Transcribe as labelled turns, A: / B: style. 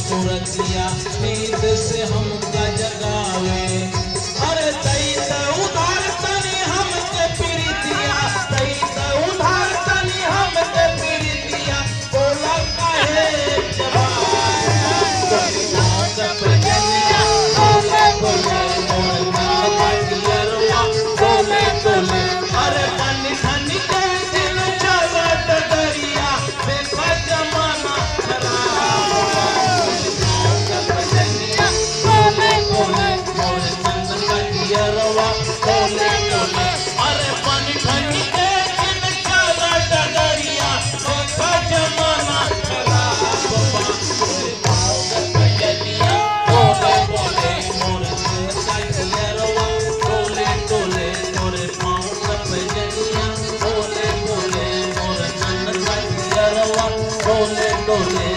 A: सूरतिया नींद से हमका जगावे। अरे तई त उधार तनी हमके प्रीतिया, तई त उधार तनी हमके प्रीतिया, बोला काहे जवाया सपनिया बोले बोले मोर काटियरवा बोले बोले। अरे बनी धनी के दिल चलत दरिया देखा जमाना बोले बोले। अरे पानी ठंडी के दिन चला डगरिया देखा जमाना खराब बजलिया बोले बोले मोर काटियरवा बोले बोले मोरे पाँव का बजलिया बोले बोले मोर काटियरवा बोले बोले।